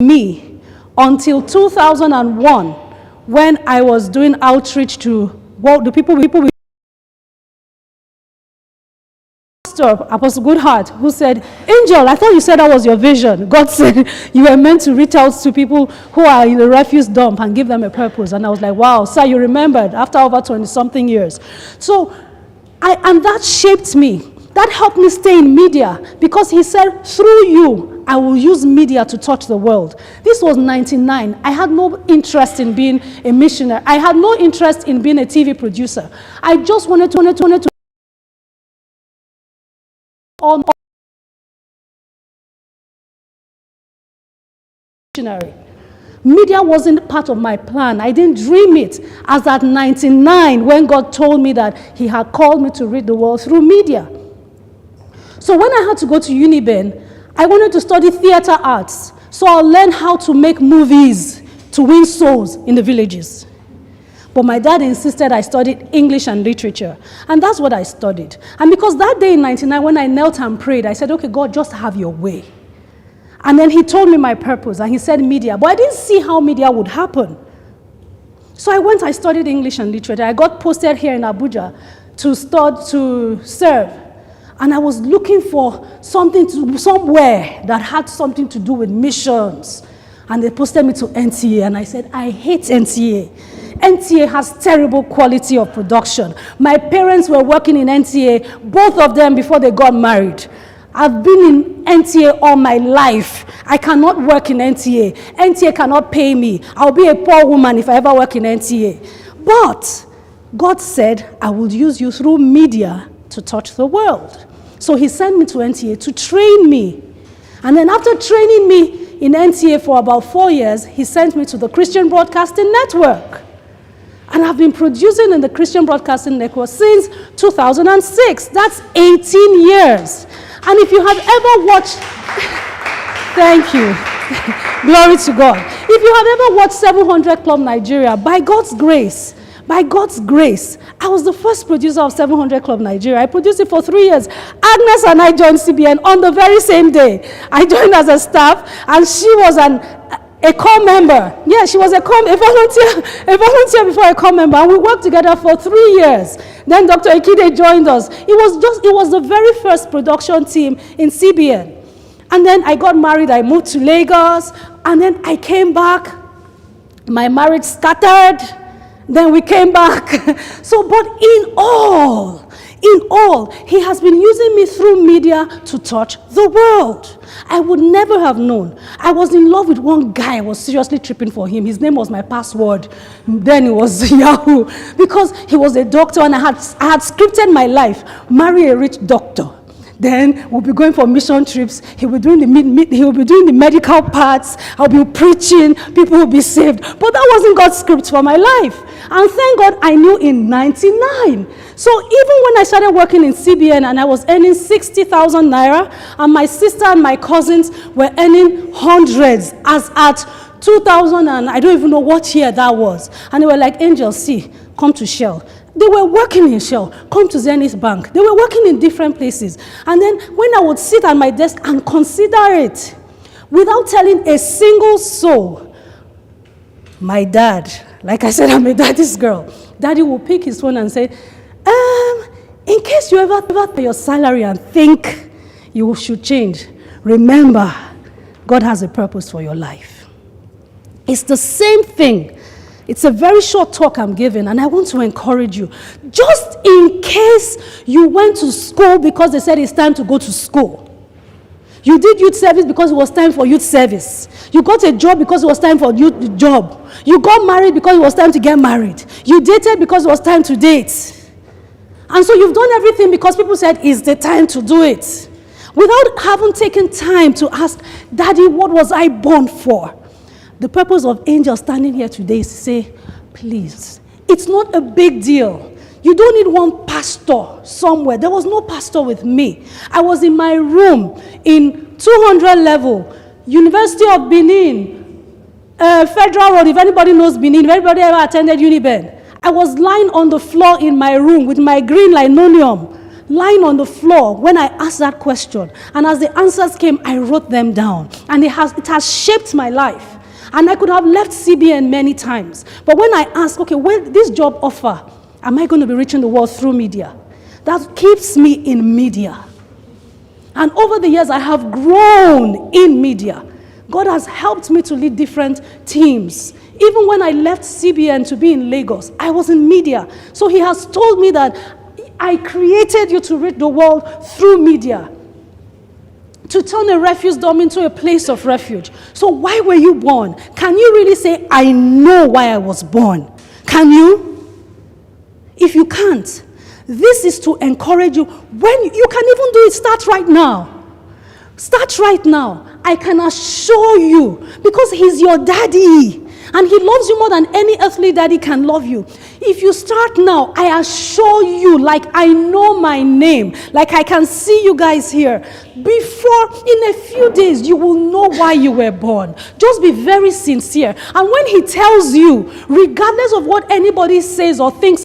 me until 2001 when I was doing outreach to the people with Apostle Goodheart, who said, Angel, I thought you said that was your vision. God said you were meant to reach out to people who are in the refuse dump and give them a purpose. And I was like, wow, sir, you remembered after over 20-something years. So, and that shaped me. That helped me stay in media because he said, through you, I will use media to touch the world. This was 99. I had no interest in being a missionary. I had no interest in being a TV producer. I just wanted to missionary. Media wasn't part of my plan. I didn't dream it as at 99 when God told me that he had called me to read the world through media. So when I had to go to Uniben, I wanted to study theater arts. So I'll learn how to make movies to win souls in the villages. But my dad insisted I studied English and literature. And that's what I studied. And because that day in 99, when I knelt and prayed, I said, okay, God, just have your way. And then he told me my purpose, and he said media. But I didn't see how media would happen. So I studied English and literature. I got posted here in Abuja to serve. And I was looking for somewhere that had something to do with missions. And they posted me to NTA, and I said, I hate NTA. NTA has terrible quality of production. My parents were working in NTA, both of them before they got married. I've been in NTA all my life. I cannot work in NTA. NTA cannot pay me. I'll be a poor woman if I ever work in NTA. But God said, I will use you through media to touch the world. So he sent me to NTA to train me. And then after training me in NTA for about 4 years, he sent me to the Christian Broadcasting Network. And I've been producing in the Christian Broadcasting Network since 2006. That's 18 years. And if you have ever watched, thank you, glory to God. If you have ever watched 700 Club Nigeria, by God's grace, I was the first producer of 700 Club Nigeria. I produced it for 3 years. Agnes and I joined CBN on the very same day. I joined as a staff, and she was a core member. Yeah, she was a volunteer before a core member, and we worked together for 3 years. Then Dr. Ikide joined us. It was the very first production team in CBN. And then I got married, I moved to Lagos, and then I came back. My marriage scattered. Then we came back. But in all, he has been using me through media to touch the world. I would never have known. I was in love with one guy. I was seriously tripping for him. His name was my password. Then it was Yahoo. Because he was a doctor, and I had scripted my life. Marry a rich doctor. Then we'll be going for mission trips. He will be doing the medical parts. I'll be preaching. People will be saved. But that wasn't God's script for my life. And thank God I knew in 99. So even when I started working in CBN and I was earning 60,000 naira, and my sister and my cousins were earning hundreds, as at 2000, and I don't even know what year that was. And they were like, Angel, see, come to Shell. They were working in Shell, come to Zenith Bank. They were working in different places. And then when I would sit at my desk and consider it, without telling a single soul, my dad, like I said, I'm a daddy's girl. Daddy will pick his phone and say, in case you ever pay your salary and think you should change, remember, God has a purpose for your life. It's the same thing. It's a very short talk I'm giving, and I want to encourage you. Just in case you went to school because they said it's time to go to school. You did youth service because it was time for youth service. You got a job because it was time for youth job. You got married because it was time to get married. You dated because it was time to date. And so you've done everything because people said it's the time to do it. Without having taken time to ask, Daddy, what was I born for? The purpose of Angel standing here today is to say, please, it's not a big deal. You don't need one pastor somewhere. There was no pastor with me. I was in my room in 200 level, University of Benin, Federal Road, if anybody knows Benin, if anybody ever attended Uniben. I was lying on the floor in my room with my green linoleum, lying on the floor when I asked that question. And as the answers came, I wrote them down. And it has shaped my life. And I could have left CBN many times. But when I asked, okay, when this job offer, am I going to be reaching the world through media? That keeps me in media. And over the years, I have grown in media. God has helped me to lead different teams. Even when I left CBN to be in Lagos, I was in media. So he has told me that I created you to reach the world through media, to turn a refuse dump into a place of refuge. So why were you born? Can you really say, I know why I was born? Can you? If you can't, this is to encourage you. When you can even do it, start right now. Start right now. I can assure you, because he's your daddy. And he loves you more than any earthly daddy can love you. If you start now, I assure you, like I know my name, like I can see you guys here, before, in a few days, you will know why you were born. Just be very sincere. And when he tells you, regardless of what anybody says or thinks,